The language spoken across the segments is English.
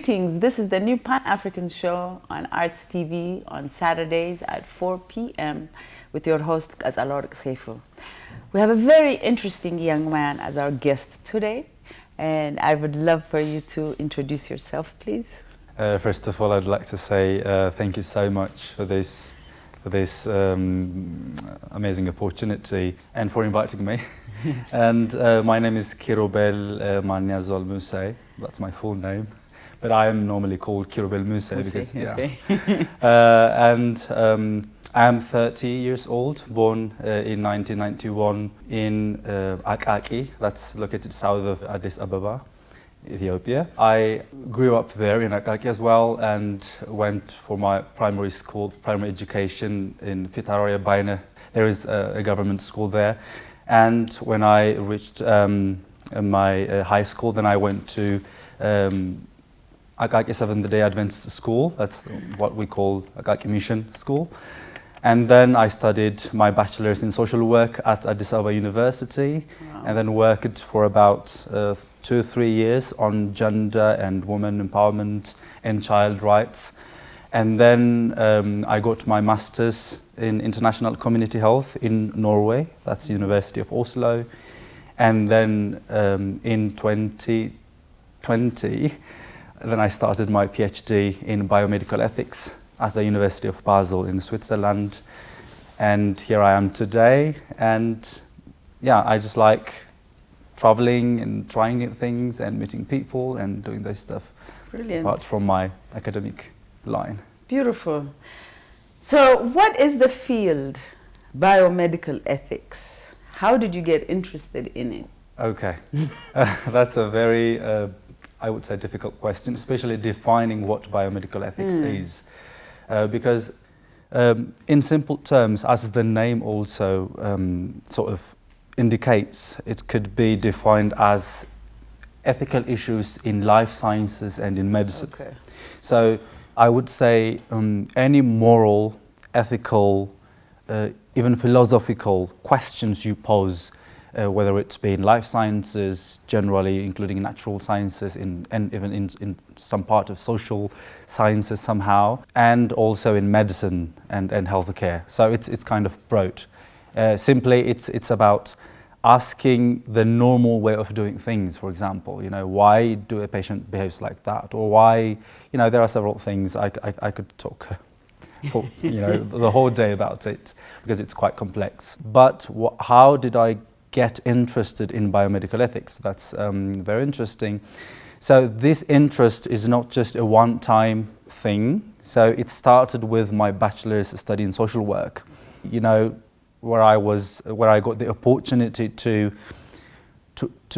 Greetings, this is the new Pan-African show on Arts TV on Saturdays at 4 p.m. with your host, Gazalor Seifu. We have a very interesting young man as our guest today, and I would love for you to introduce yourself, please. First of all, I'd like to say thank you so much for this amazing opportunity and for inviting me. And my name is Kirobel Manyazol Muse. That's my full name, but I am normally called Kirobel Muse because okay. I am 30 years old, born in 1991 in Akaki, that's located south of Addis Ababa, Ethiopia. I grew up there in Akaki as well and went for my primary education in Fitaroya Baina. There is a government school there. And when I reached my high school, then I went to Akaki Seventh-day Adventist School. That's what we call Akaki Mission School. And then I studied my bachelor's in social work at Addis Ababa University. Wow. And then worked for about 2 or 3 years on gender and women empowerment and child rights. And then I got my master's in international community health in Norway. That's University of Oslo. And then in 2020, then I started my PhD in biomedical ethics at the University of Basel in Switzerland. And here I am today. And yeah, I just like traveling and trying new things and meeting people and doing this stuff. Brilliant. Apart from my academic line. Beautiful. So what is the field, biomedical ethics? How did you get interested in it? Okay, that's a very, I would say, difficult question, especially defining what biomedical ethics is. Because in simple terms, as the name also sort of indicates, it could be defined as ethical issues in life sciences and in medicine. Okay. So I would say any moral, ethical, even philosophical questions you pose, whether it's be in life sciences generally, including natural sciences, and even in some part of social sciences somehow, and also in medicine and healthcare. So it's kind of broad. Simply, it's about asking the normal way of doing things. For example, why do a patient behaves like that, or why, there are several things I could talk for the whole day about it because it's quite complex. But how did I get interested in biomedical ethics? That's very interesting. So this interest is not just a one-time thing. So it started with my bachelor's study in social work. Where I got the opportunity to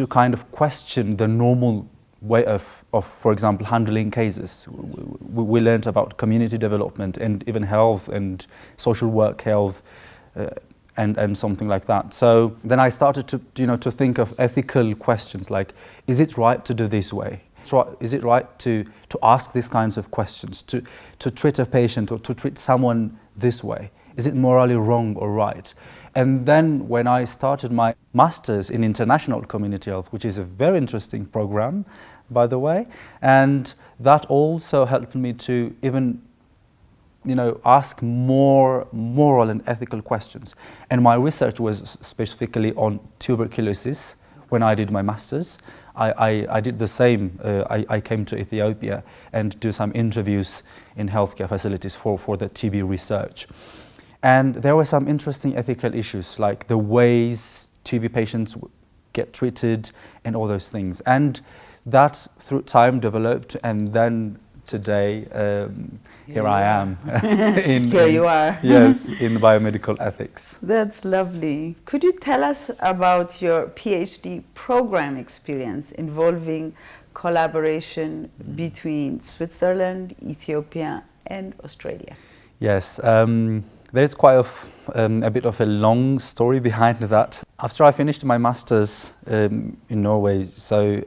kind of question the normal way of for example, handling cases. We learned about community development and even health and social work health and something like that. So then I started to think of ethical questions like, is it right to do this way? Is it right to ask these kinds of questions, to treat a patient or to treat someone this way? Is it morally wrong or right? And then when I started my master's in international community health, which is a very interesting program, by the way, and that also helped me to even, ask more moral and ethical questions. And my research was specifically on tuberculosis when I did my master's. I did the same. I came to Ethiopia and do some interviews in healthcare facilities for the TB research. And there were some interesting ethical issues, like the ways TB patients get treated and all those things. And that through time developed, and then today, here I am. Here you are. Yes, in biomedical ethics. That's lovely. Could you tell us about your PhD program experience involving collaboration between Switzerland, Ethiopia, and Australia? Yes. There's quite a bit of a long story behind that. After I finished my master's in Norway, so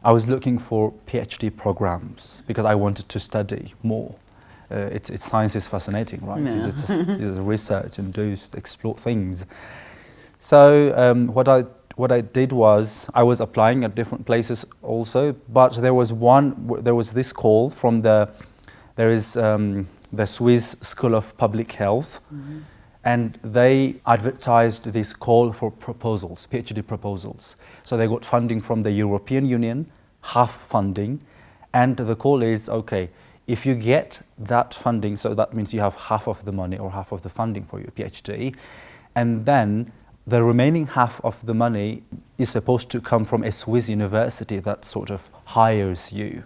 I was looking for PhD programs because I wanted to study more. Science is fascinating, right? Yeah. It's research and explore things. So what I did was I was applying at different places also, but there was this call from the Swiss School of Public Health, and they advertised this call for proposals, PhD proposals. So they got funding from the European Union, half funding, and the call is, okay, if you get that funding, so that means you have half of the money or half of the funding for your PhD, and then the remaining half of the money is supposed to come from a Swiss university that sort of hires you.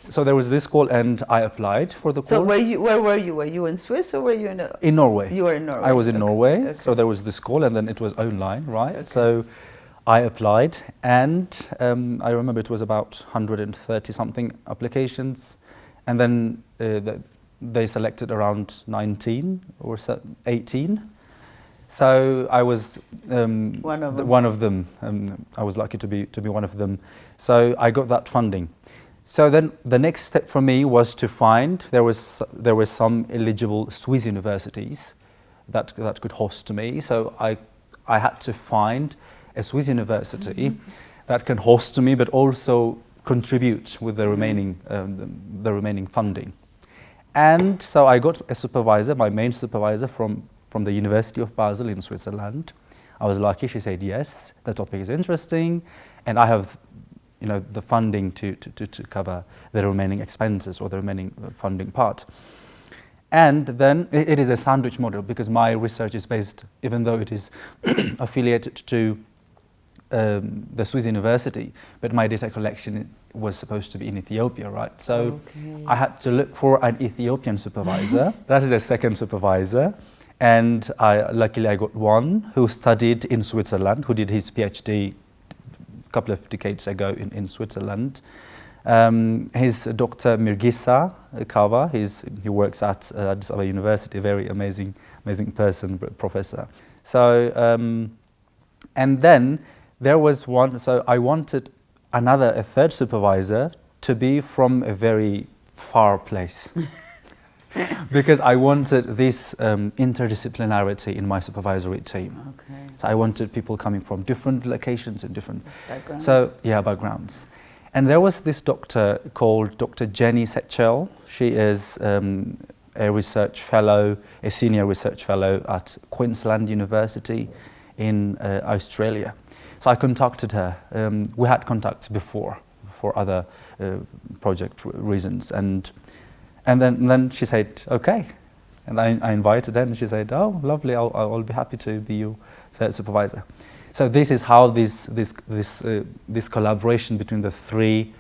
So there was this call, and I applied for the call. So where were you? Were you in Swiss or were you in Norway? You were in Norway. I was in Norway, Okay. so there was this call, and then it was online, right? Okay. So I applied, and I remember it was about 130 something applications, and then they selected around 19 or 18. So I was one of them. I was lucky to be one of them. So I got that funding. So then the next step for me was to find there were some eligible Swiss universities that could host me. So I had to find a Swiss university that can host me, but also contribute with the remaining funding. And so I got a supervisor, my main supervisor from the University of Basel in Switzerland. I was lucky. She said yes, the topic is interesting, and I have, the funding to cover the remaining expenses or the remaining funding part. And then it is a sandwich model, because my research is based, even though it is affiliated to the Swiss university, but my data collection was supposed to be in Ethiopia, right? So I had to look for an Ethiopian supervisor. That is a second supervisor. And luckily I got one who studied in Switzerland, who did his PhD a couple of decades ago in Switzerland. He's Dr. Mirgisa Kawa. He works at Addis Ababa University, a very amazing person, professor. So, and then there was one, so I wanted a third supervisor to be from a very far place. Because I wanted this interdisciplinarity in my supervisory team. Okay. So I wanted people coming from different locations and different backgrounds. Backgrounds. And there was this doctor called Dr. Jenny Setchell. She is a research fellow, a senior research fellow at Queensland University in Australia. So I contacted her. We had contacts before for other project reasons, and then she said, okay. And I invited her, and she said, oh, lovely, I'll be happy to be your third supervisor. So this is how this collaboration between the three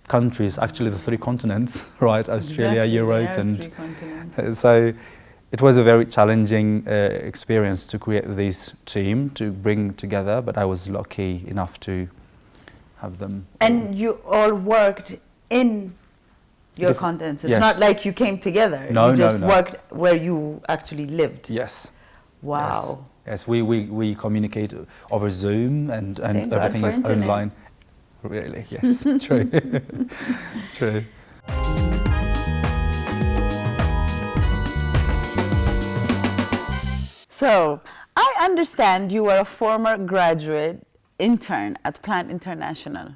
countries, actually the three continents, right? Australia, exactly. Europe, and so it was a very challenging experience to create this team, to bring together, but I was lucky enough to have them. And you all worked in your continents. It's yes. Not like you came together. No, you just no. worked where you actually lived. Yes. Wow. Yes, we communicate over Zoom, and everything is internet. online. Really, yes, true. True. So, I understand you were a former graduate intern at Plant International,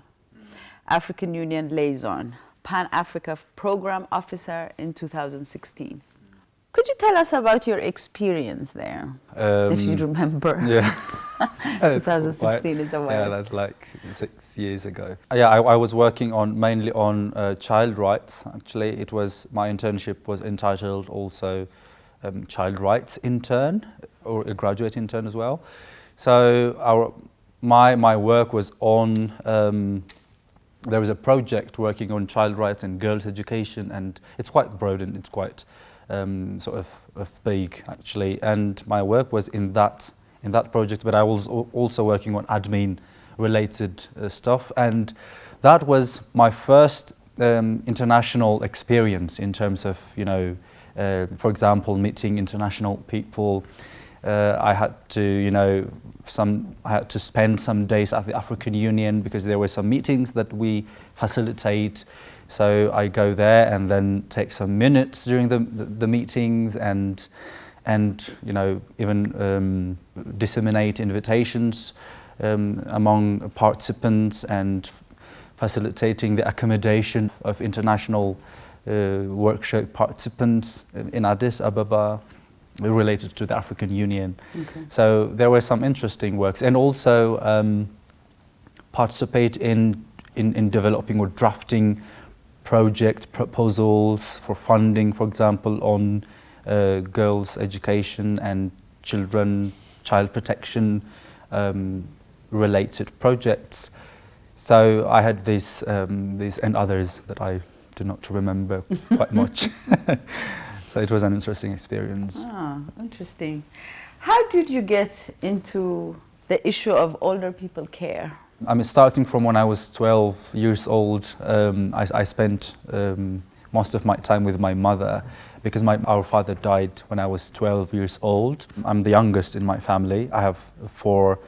African Union Liaison, Pan-Africa Program Officer in 2016. Could you tell us about your experience there, if you remember? Yeah. 2016 is a while. Yeah, that's like 6 years ago. Yeah, I was working mainly on child rights. Actually, my internship was entitled also Child Rights Intern, or a graduate intern as well. So my work was on. There was a project working on child rights and girls' education, and it's quite broad and it's quite sort of big actually. And my work was in that project, but I was also working on admin-related stuff, and that was my first international experience in terms of, for example, meeting international people. I had to, I had to spend some days at the African Union because there were some meetings that we facilitate. So I go there and then take some minutes during the meetings and even disseminate invitations among participants and facilitating the accommodation of international workshop participants in Addis Ababa related to the African Union. Okay. So there were some interesting works, and also participate in developing or drafting project proposals for funding, for example, on girls' education and child protection related projects. So I had these and others that I do not remember quite much. So it was an interesting experience. Ah, interesting. How did you get into the issue of older people care? I mean, starting from when I was 12 years old, I spent most of my time with my mother because our father died when I was 12 years old. I'm the youngest in my family. I have 4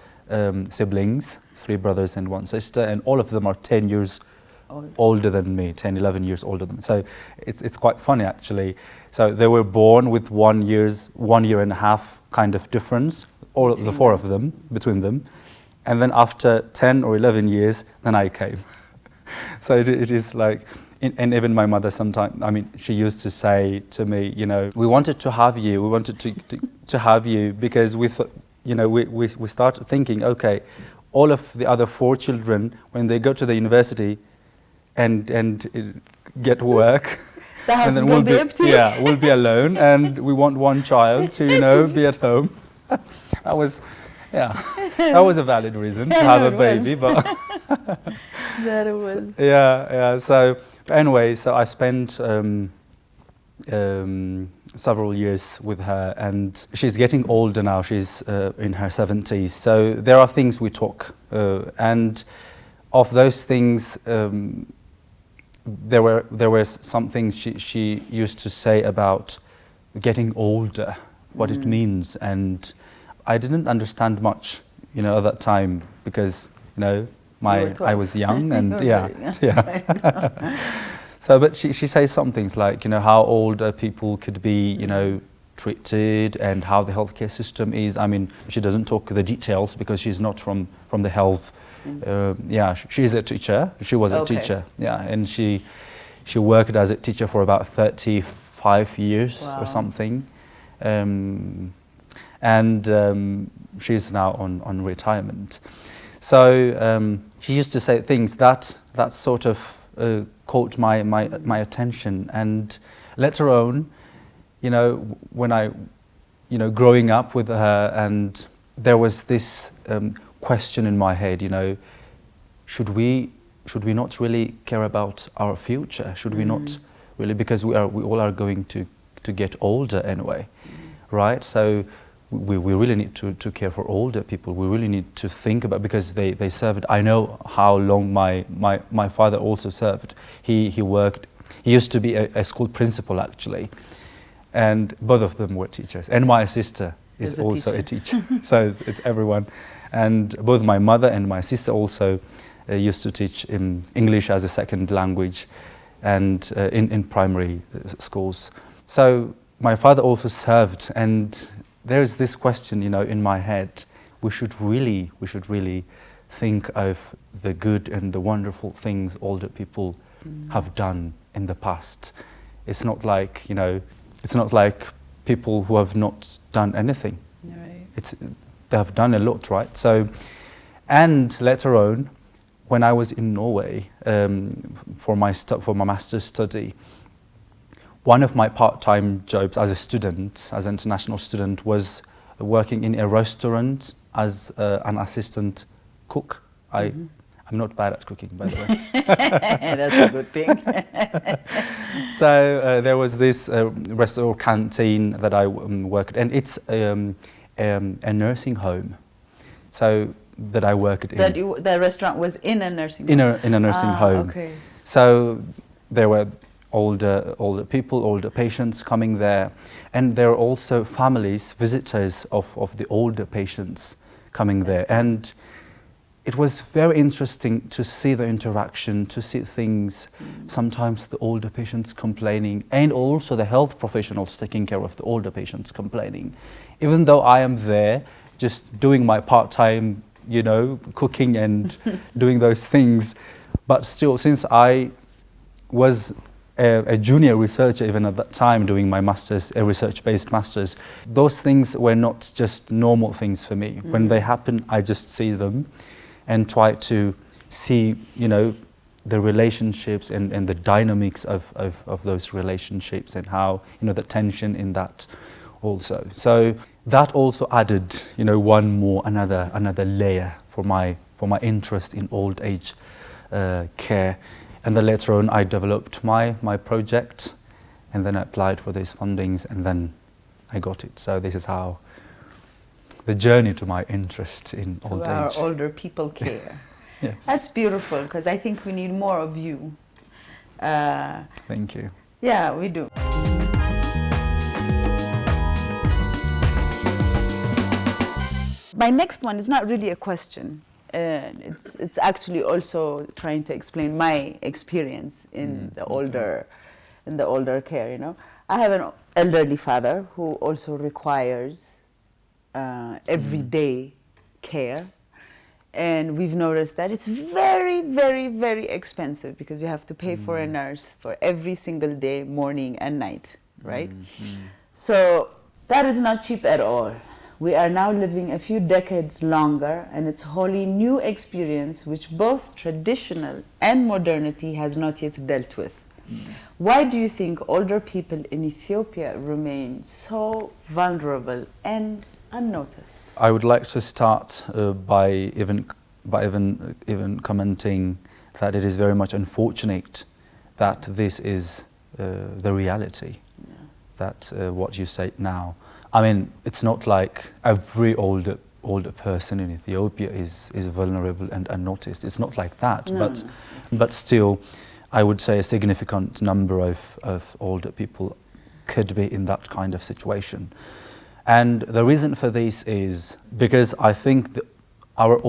siblings, 3 brothers and 1 sister, and all of them are 10 years older than me, 10, 11 years older than me. So it's quite funny actually. So they were born with 1 year and a half kind of difference, all of the 4 of them, between them. And then after 10 or 11 years, then I came. So it is like, and even my mother sometimes, I mean, she used to say to me, you know, we wanted to have you because we thought, you know, we started thinking, okay, all of the other 4 children, when they go to the university and get work, The house and then will be empty. Yeah, we'll be alone, and we want 1 child to, you know, be at home. That was a valid reason to have a baby, but That it was. yeah. So anyway, so I spent several years with her, and she's getting older now. She's in her 70s. So there are things we talk, and of those things, there were some things she used to say about getting older, what it means, and I didn't understand much, you know, at that time because, you know, I was young and yeah. So, but she says some things like, you know, how older people could be, you know, treated and how the healthcare system is. I mean, she doesn't talk the details because she's not from the health. Yeah, she's a teacher. She was a teacher. Yeah, and she worked as a teacher for about 35 years or something. And she's now on retirement. So she used to say things that sort of caught my attention. And later on, you know, when I, you know, growing up with her, and there was this question in my head, you know, should we not really care about our future? Should we not really, because we all are going to get older anyway, right? So we really need to care for older people. We really need to think about, because they served. I know how long my father also served. He worked. He used to be a school principal actually, and both of them were teachers. And my sister is also a teacher. So it's everyone. And both my mother and my sister also used to teach in English as a second language, and in primary schools. So my father also served, and there's this question, you know, in my head. We should really think of the good and the wonderful things older people have done in the past. It's not like, you know, it's not like people who have not done anything. Right. They have done a lot, right? So, and later on, when I was in Norway for my master's study, one of my part-time jobs as a student, as an international student, was working in a restaurant as an assistant cook. I'm not bad at cooking, by the way. That's a good thing. So there was this restaurant canteen that I worked, and it's a nursing home. So that I worked in. The restaurant was in a nursing home? In a nursing home. Okay. So there were older people, older patients coming there, and there are also families, visitors of the older patients coming there. And it was very interesting to see the interaction, to see things, sometimes the older patients complaining, and also the health professionals taking care of the older patients complaining. Even though I am there just doing my part-time you know, cooking and doing those things. But still, since I was a junior researcher even at that time doing my master's, a research-based master's, those things were not just normal things for me. When they happen, I just see them and try to see, you know, the relationships and the dynamics of those relationships and how, you know, the tension in that also. So that also added, you know, another layer for my interest in old age care. And then later on I developed my project, and then I applied for these fundings, and then I got it. So this is how the journey to my interest in old age. Older people care. Yes. That's beautiful, because I think we need more of you. Thank you. Yeah, we do. My next one is not really a question. It's actually also trying to explain my experience in the older care. You know, I have an elderly father who also requires everyday care. And we've noticed that it's very, very, very expensive, because you have to pay for a nurse for every single day, morning and night, right? So that is not cheap at all. We are now living a few decades longer, and it's a wholly new experience which both traditional and modernity has not yet dealt with. Why do you think older people in Ethiopia remain so vulnerable and unnoticed? I would like to start by even commenting that it is very much unfortunate that this is the reality. That what you say now. I mean, it's not like every older person in Ethiopia is vulnerable and unnoticed. It's not like that. No. But still, I would say a significant number of older people could be in that kind of situation. And the reason for this is because I think that our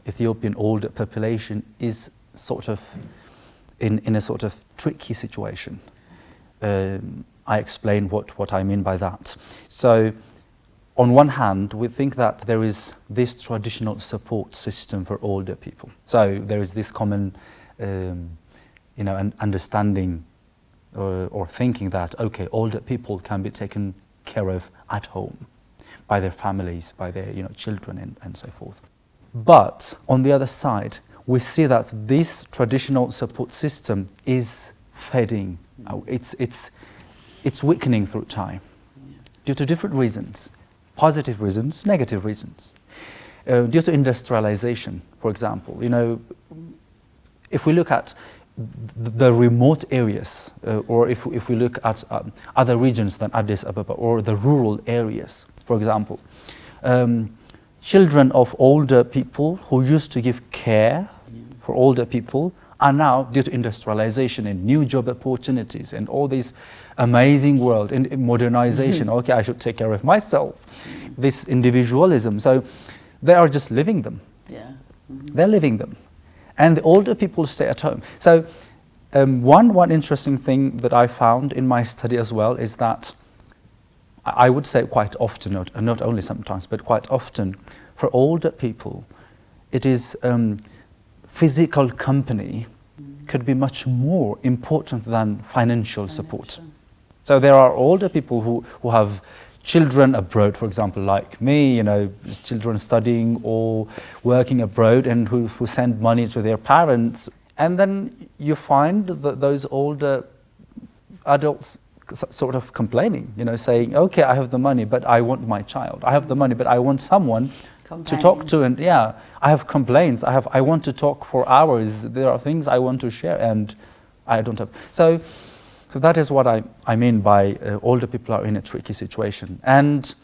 Ethiopian older population is sort of in a sort of tricky situation. I explain what I mean by that. So, on one hand, we think that there is this traditional support system for older people. So there is this common, you know, an understanding or thinking that, okay, older people can be taken care of at home by their families, by their, you know, children and so forth. But on the other side, we see that this traditional support system is fading. It's weakening through time due to different reasons, positive reasons, negative reasons. Due to industrialization, for example, you know, if we look at the remote areas, or if we look at other regions than Addis Ababa, or the rural areas, for example, children of older people who used to give care for older people are now, due to industrialization and new job opportunities and all this amazing world and modernization, okay, I should take care of myself, this individualism. So they are just living them. Yeah. They're living them. And the older people stay at home. So one interesting thing that I found in my study as well is that I would say quite often, not only sometimes, but quite often, for older people, it is physical company could be much more important than financial support. So there are older people who have children abroad, for example, like me, you know, children studying or working abroad, and who send money to their parents. And then you find that those older adults sort of complaining, you know, saying, okay, I have the money, but I want my child. I have the money, but I want someone to talk to. And yeah, I have complaints. I want to talk for hours. There are things I want to share, and I don't have. So that is what I mean by older people are in a tricky situation. And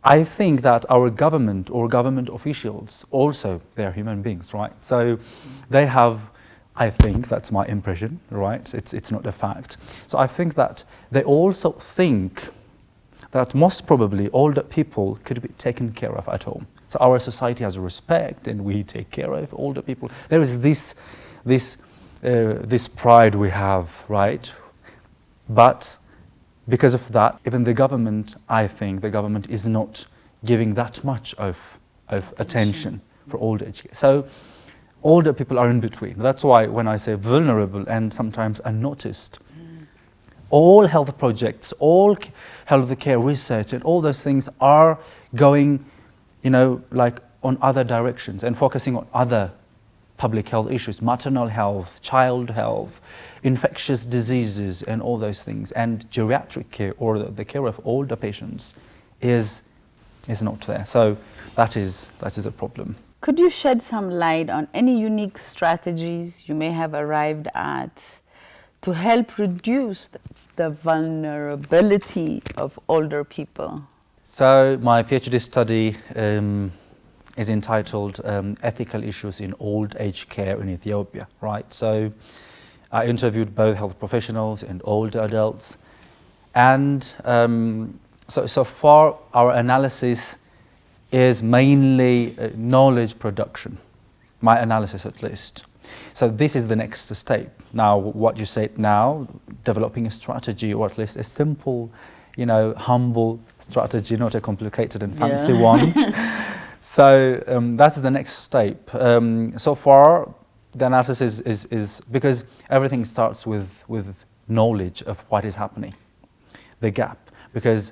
I think that our government or government officials also, they're human beings, right? So they have, I think, that's my impression, right? It's not a fact. So I think that they also think that most probably older people could be taken care of at home. So our society has respect, and we take care of older people. There is this pride we have, right? But because of that, even the government, I think the government is not giving that much of of attention for older age care. So older people are in between. That's why when I say vulnerable and sometimes unnoticed, all health projects, all health care research and all those things are going, like on other directions and focusing on other public health issues, maternal health, child health, infectious diseases and all those things. And geriatric care, or the care of older patients, is not there. So that is a problem. Could you shed some light on any unique strategies you may have arrived at to help reduce the vulnerability of older people? So my PhD study is entitled Ethical Issues in Old Age Care in Ethiopia, right? So I interviewed both health professionals and older adults. And so far our analysis is mainly knowledge production, my analysis at least. So this is the next step. Now, what you said now, developing a strategy, or at least a simple, humble strategy, not a complicated and fancy one. So that's the next step. So far, the analysis is because everything starts with knowledge of what is happening, the gap. Because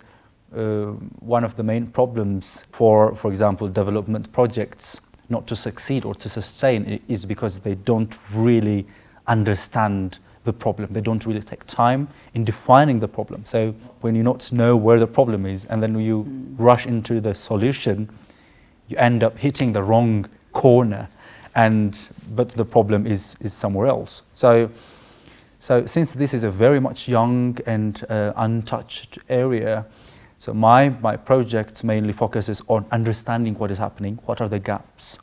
one of the main problems for example, development projects not to succeed or to sustain is because they don't really understand the problem. They don't really take time in defining the problem. So when you not know where the problem is and then you rush into the solution, you end up hitting the wrong corner, but the problem is somewhere else. So since this is a very much young and untouched area, so my project mainly focuses on understanding what is happening, what are the gaps,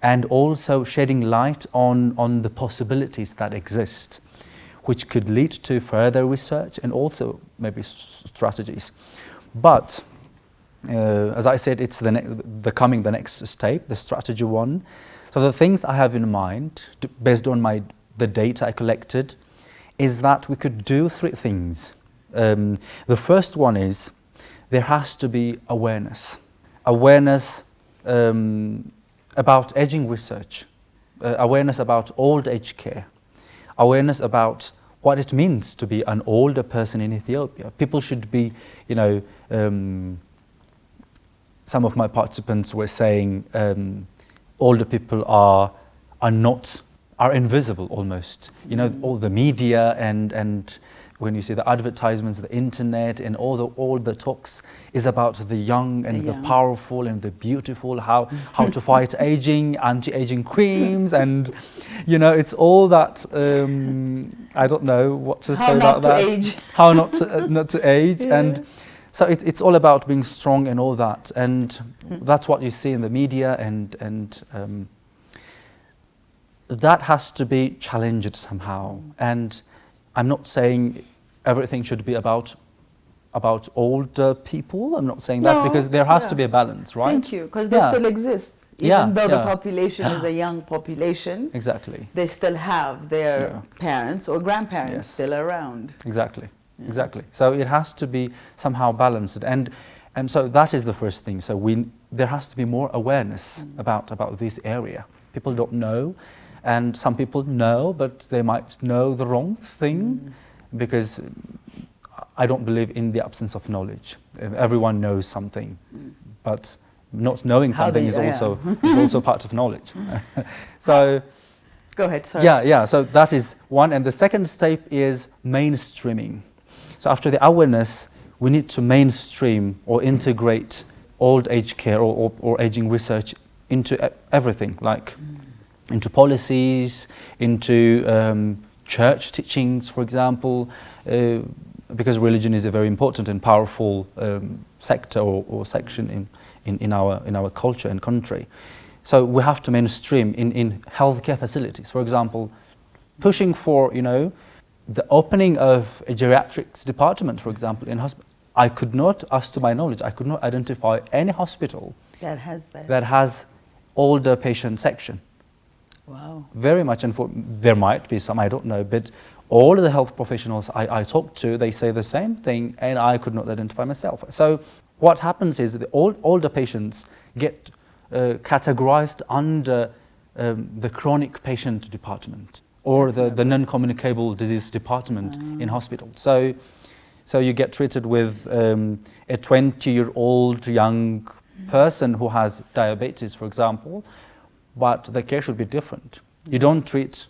and also shedding light on the possibilities that exist, which could lead to further research and also maybe strategies. But as I said, it's the next step, the strategy one. So the things I have in mind, based on the data I collected, is that we could do three things. The first one is there has to be awareness about aging research, awareness about old age care, awareness about what it means to be an older person in Ethiopia. People should be, some of my participants were saying older people are invisible almost. All the media and when you see the advertisements, the internet, and all the talks is about the young and the powerful and the beautiful, how to fight aging, anti-aging creams, and it's all that. I don't know what to say about that. How not to age, and so it's all about being strong and all that, and that's what you see in the media, and that has to be challenged somehow. And I'm not saying everything should be about older people. I'm not saying that, because there has to be a balance, right? Thank you, because they still exist. Even though the population is a young population, exactly, they still have their parents or grandparents still around. Exactly. So it has to be somehow balanced, and so that is the first thing. So there has to be more awareness about this area. People don't know. And some people know, but they might know the wrong thing, because I don't believe in the absence of knowledge. Everyone knows something, but not knowing something is also part of knowledge. So, go ahead. Sorry. Yeah. So that is one, and the second step is mainstreaming. So after the awareness, we need to mainstream or integrate old age care or aging research into everything, like into policies, into church teachings, for example, because religion is a very important and powerful sector or section in our culture and country. So we have to mainstream in healthcare facilities, for example, pushing for the opening of a geriatrics department, for example, in hospital. I could not, as to my knowledge, I could not identify any hospital that has older patient section. Wow. Very much, and there might be some, I don't know, but all of the health professionals I talked to, they say the same thing, and I could not identify myself. So what happens is the older patients get categorized under the chronic patient department or the non-communicable disease department in hospital. So you get treated with a 20-year-old young person who has diabetes, for example, but the care should be different. You don't treat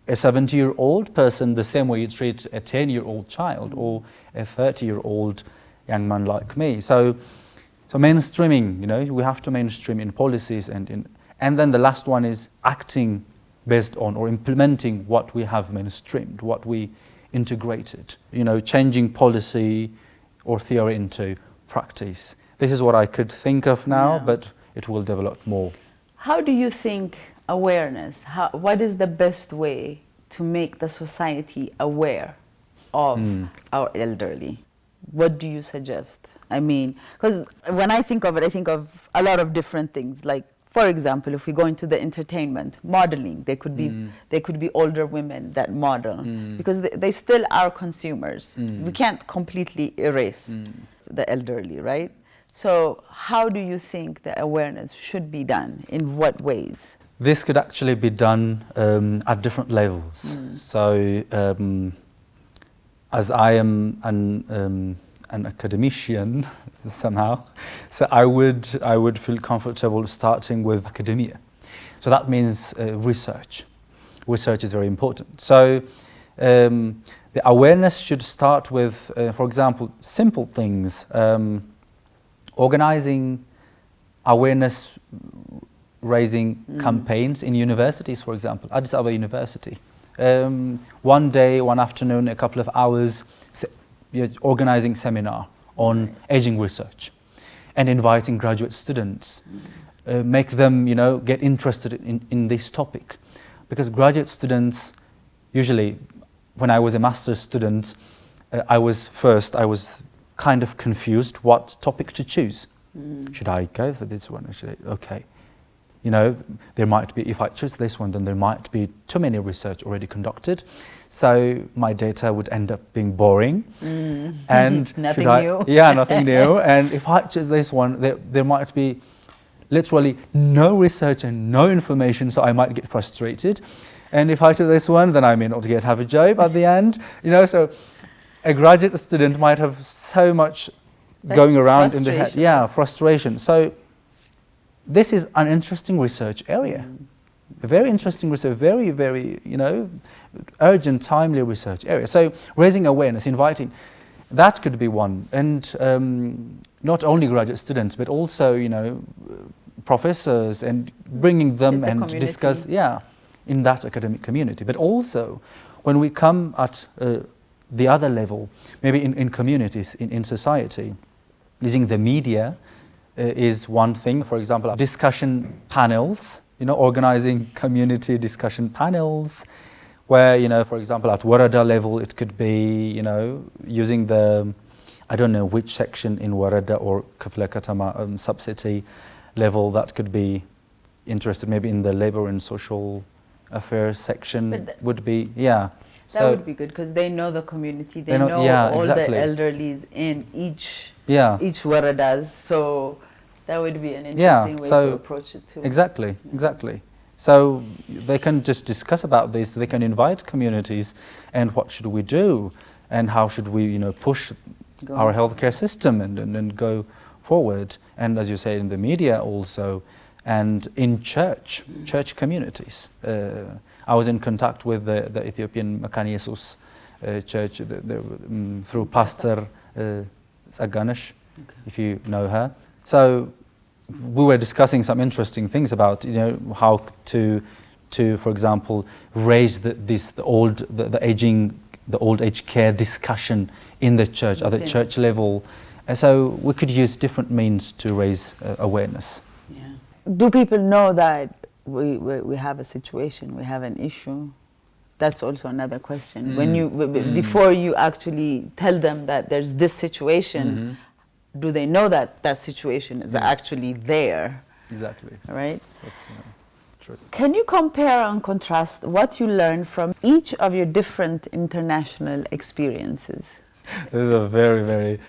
a 70-year-old person the same way you treat a 10-year-old child or a 30-year-old young man like me. So mainstreaming, we have to mainstream in policies and then the last one is acting based on or implementing what we have mainstreamed, what we integrated, changing policy or theory into practice. This is what I could think of now, but it will develop more. How do you think awareness, what is the best way to make the society aware of our elderly? What do you suggest? I mean, because when I think of it, I think of a lot of different things. Like, for example, if we go into the entertainment, modeling, they could be older women that model because they still are consumers. We can't completely erase the elderly, right? So how do you think the awareness should be done? In what ways? This could actually be done at different levels. So as I am an academician somehow, so I would feel comfortable starting with academia. So that means research. Research is very important. So the awareness should start with, for example, simple things. Organizing awareness raising campaigns in universities, for example, Addis Ababa University. One day, one afternoon, a couple of hours, organizing seminar on aging research and inviting graduate students, make them, get interested in this topic. Because graduate students, usually, when I was a master's student, I was kind of confused what topic to choose. Should I go for this one? Okay. There might be, if I choose this one, then there might be too many research already conducted. So my data would end up being boring. And nothing new. Yeah, nothing new. And if I choose this one, there might be literally no research and no information, so I might get frustrated. And if I choose this one, then I may not have a job at the end. So a graduate student might have so much going around in the head. Yeah, frustration. So this is an interesting research area. A very interesting research, very, very, urgent, timely research area. So raising awareness, inviting, that could be one. And not only graduate students, but also, professors and bringing them and community. Discuss, in that academic community. But also, when we come at the other level, maybe in communities, in society, using the media is one thing. For example, discussion panels, organizing community discussion panels, where, for example, at Warada level, it could be, using the, I don't know which section in Warada or Kafla Katama subcity level that could be interested, maybe in the labor and social affairs section would be, That would be good because they know the community, they know all exactly. the elderlies in each waradas. So that would be an interesting way to approach it too. Exactly. So they can just discuss about this, they can invite communities and what should we do and how should we push our healthcare system and go forward. And as you say, in the media also, and in church communities. I was in contact with the Ethiopian Makan Jesus church through Pastor Tsaganesh, if you know her. So we were discussing some interesting things about how to for example raise the old age care discussion in the church at the church level. And so we could use different means to raise awareness. Do people know that we have a situation, we have an issue? That's also another question. When you before you actually tell them that there's this situation, do they know that that situation is actually there? Exactly. Right? That's true. Can you compare and contrast what you learned from each of your different international experiences? This is a very, very